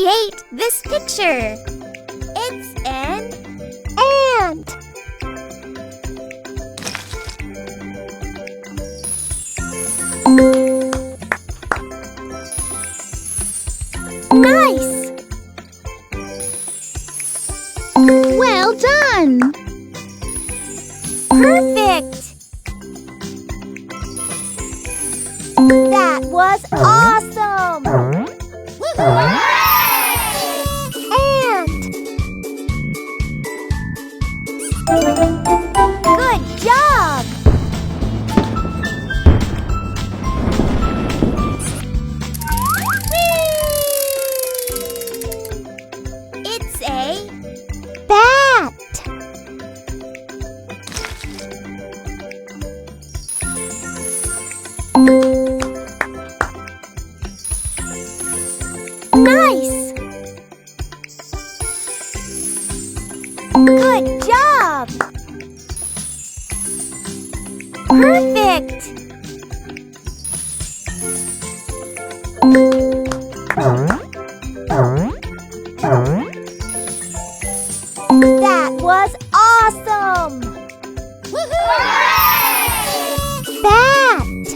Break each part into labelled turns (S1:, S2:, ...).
S1: Create this picture. It's an ant. Nice! Well done! Perfect! That was awesome! Good job! It's a bat. Nice! Good job! Perfect! That was awesome! Bat!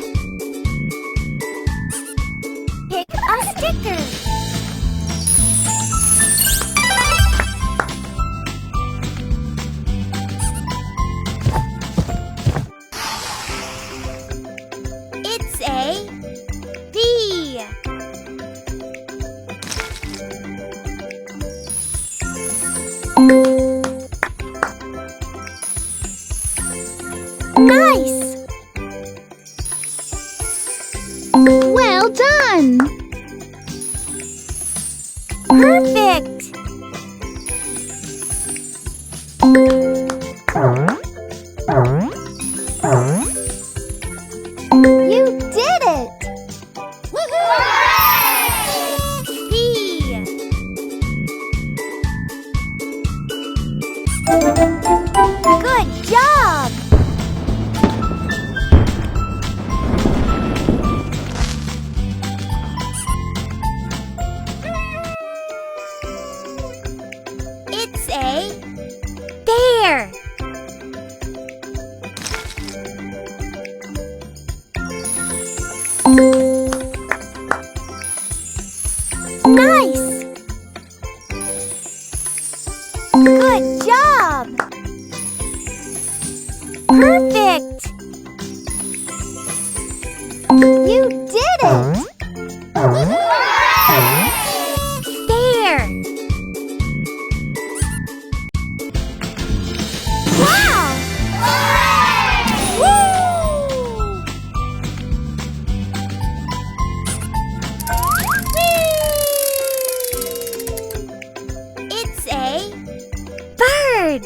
S1: Pick a sticker. It's a bee. Nice! Well done! Perfect! You did it! Bee. Good job! It's a bear. Nice! Good job! Perfect! You did it! There! Wow! Woo! It's a bird.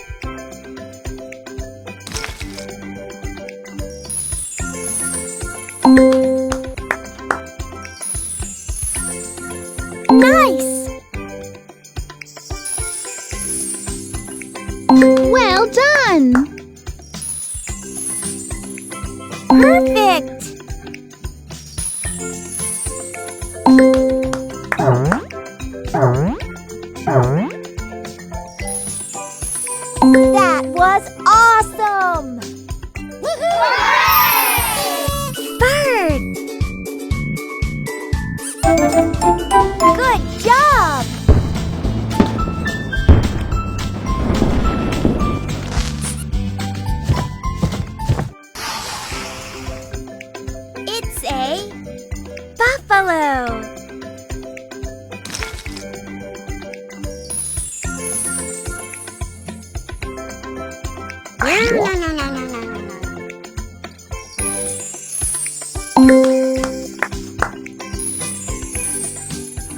S1: Nice! Well done! Perfect! That was awesome! Bird! Good job! It's a buffalo.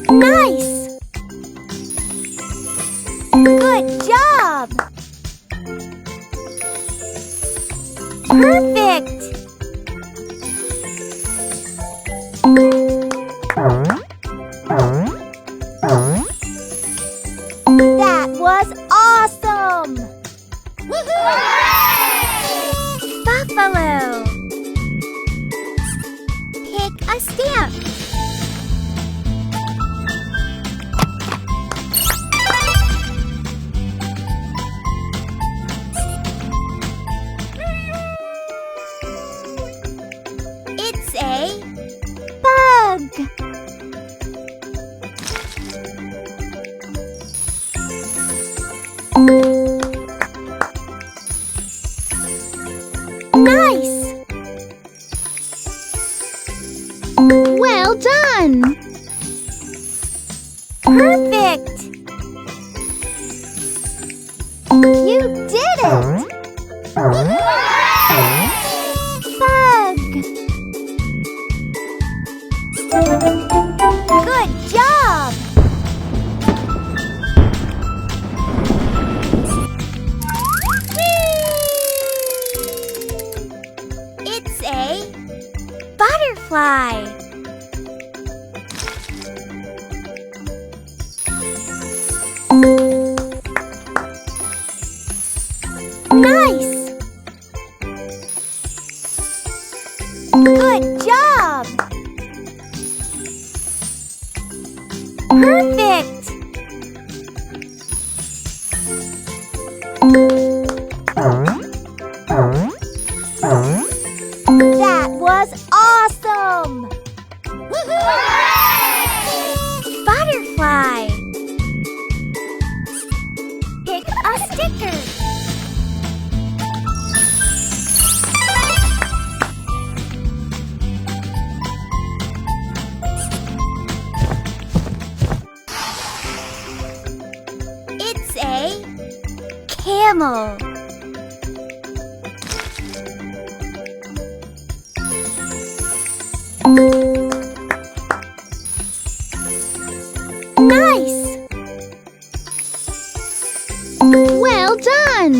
S1: Nice! Good job! Perfect! That was awesome! Buffalo! Pick a stamp. Nice!
S2: Well done!
S1: Perfect! You did it! Bug! Good job! It's a butterfly. Nice! Good job! Perfect! That was awesome! Butterfly! Pick a sticker. It's a camel. Nice!
S2: Well done!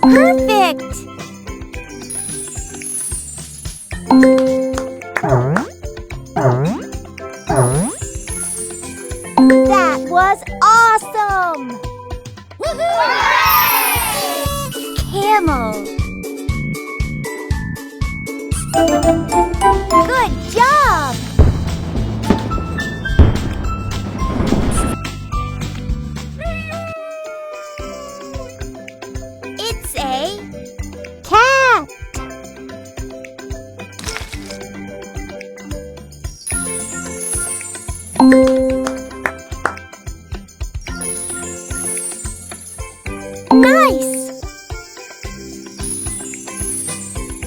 S1: Perfect! That was awesome! Camel. Good job! It's a cat. Nice!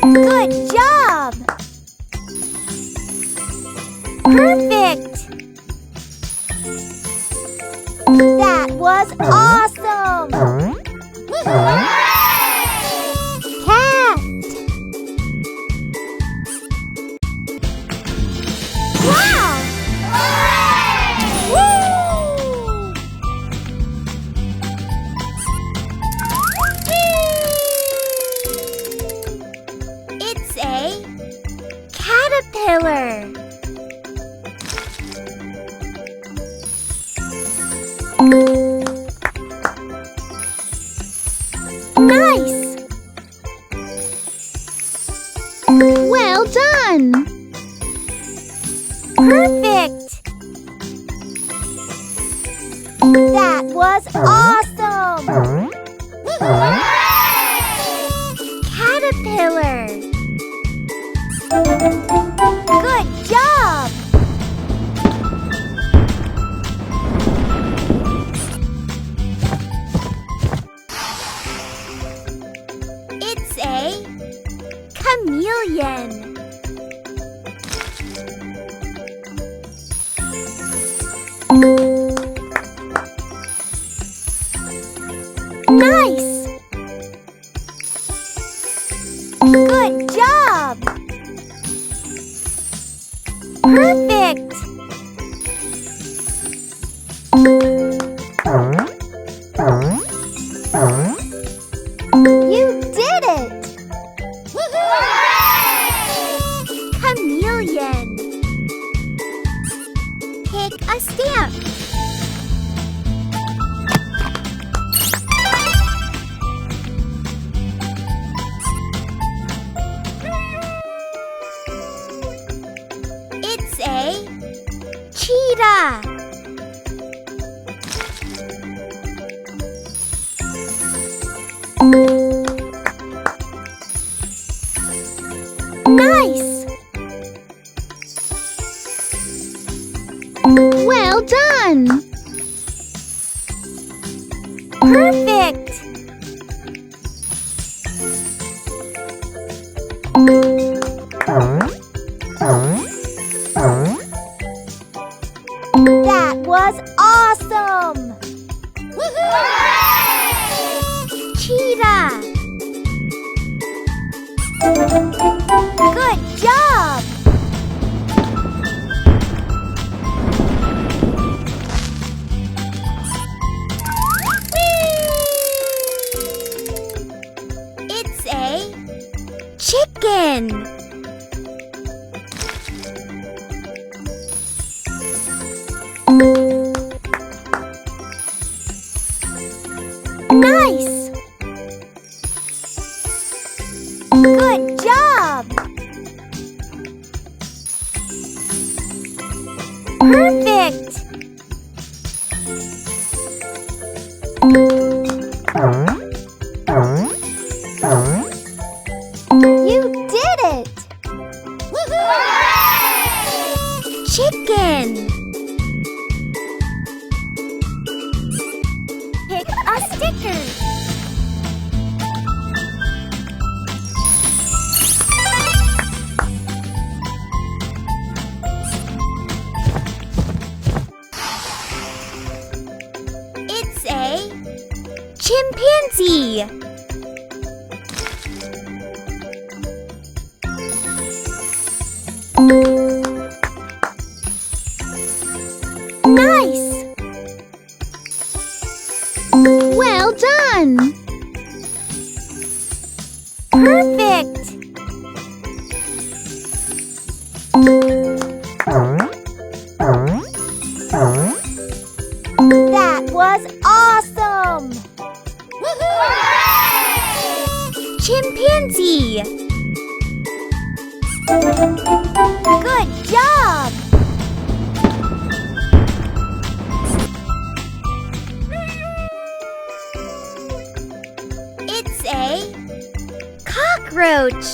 S1: Good job! Perfect! That was awesome! Cat! Wow! Woo! It's a caterpillar. Nice!
S2: Well done!
S1: Perfect! That was awesome! Caterpillar. Good job! It's a chameleon. Nice! Good job! Perfect! You did it! Chameleon. Pick a stamp. It's a cheetah. Nice!
S2: Well done!
S1: Perfect! That was awesome! Cheetah! Good job! It's a chicken! Nice! Good job! Perfect! You did it! Chicken! Pick a sticker. It's a chimpanzee. Nice!
S2: Well done!
S1: Perfect! That was awesome! Chimpanzee! Good job! It's a cockroach.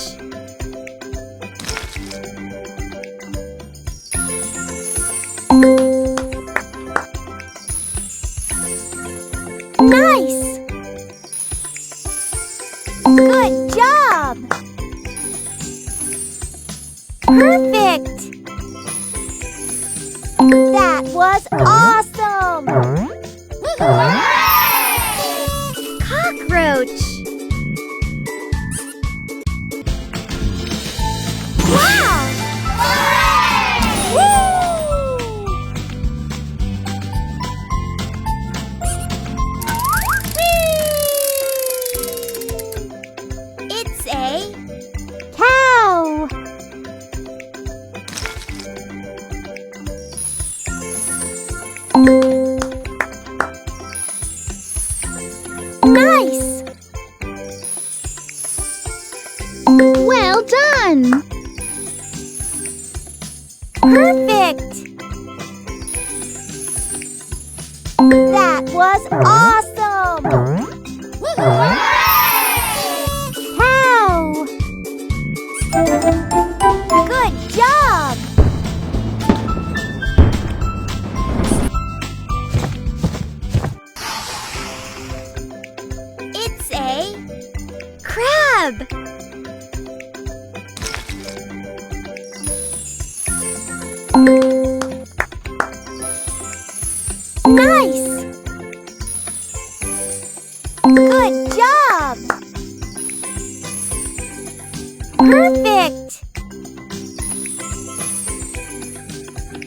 S1: Nice! Good job! Perfect! That was awesome! Cockroach! Wow! Woo! It's a cow! Nice!
S2: Well done!
S1: Perfect! That was awesome! Cow! Good job! It's a crab! Nice! Good job! Perfect!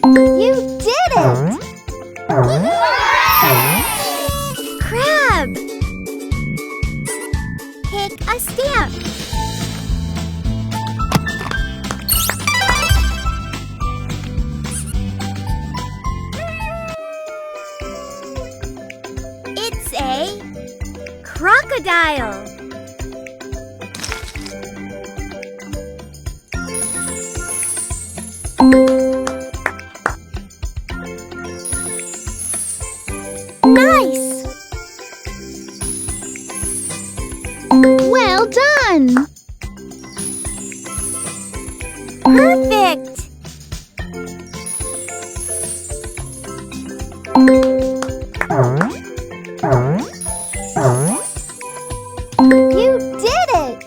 S1: You did it! Crab! Pick a stamp. It's a crocodile. Nice!
S2: Well done!
S1: Perfect! You did it!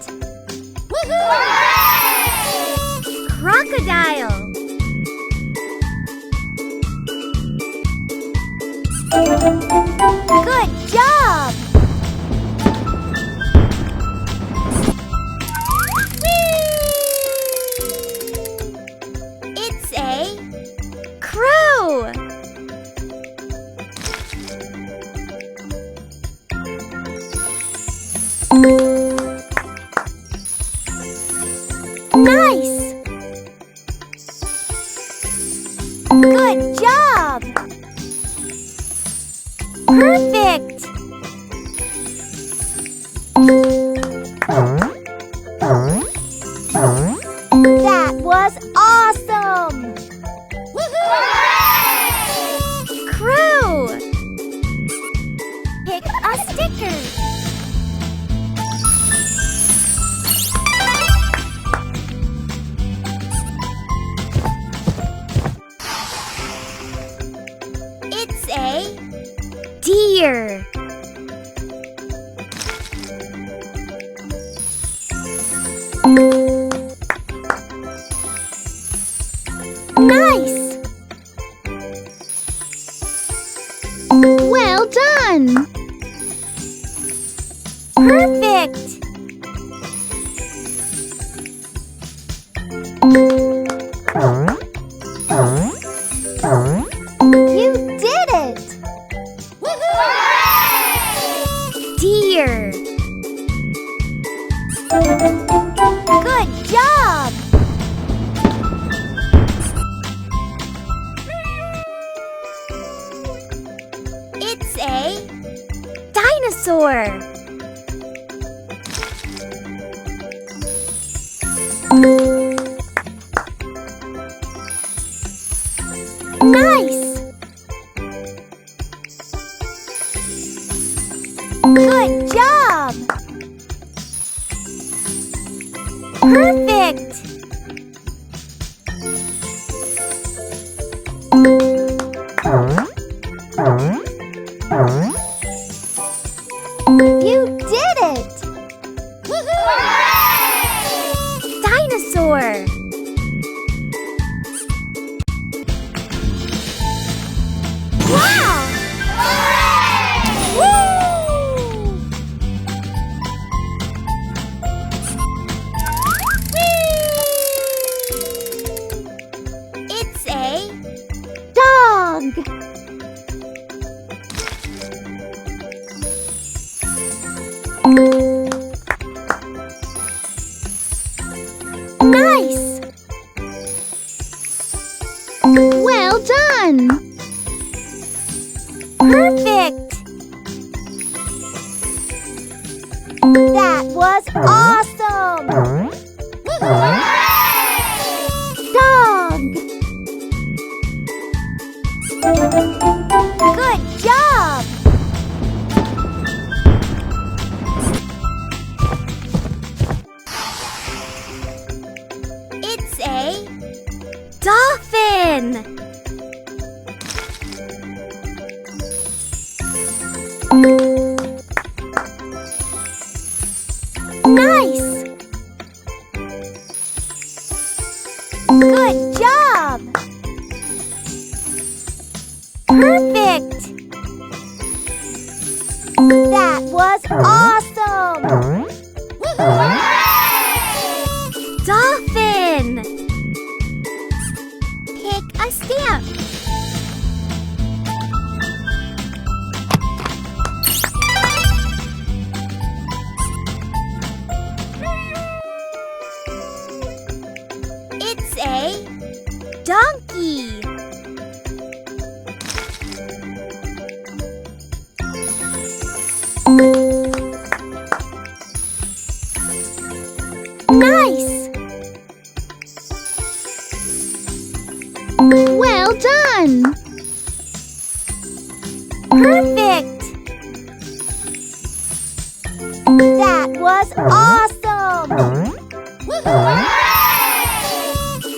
S1: Nice! Good job! Perfect! That was awesome! Crow! Pick a sticker. It's a deer. Nice!
S2: Well done!
S1: Perfect! You did it! Deer! Good job! It's a dinosaur. Nice! Good job! Perfect! You did it! Dinosaur! Wow! Woo! It's a dog. Nice!
S2: Well done!
S1: Perfect! That was awesome! Dog! Good job! It's a dolphin! Nice! Good job! Perfect! That was awesome! Dolphin! Pick a stamp. It's a donkey. Nice!
S2: Well done!
S1: Perfect! That was awesome!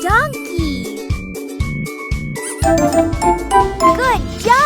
S1: Donkey! Good job!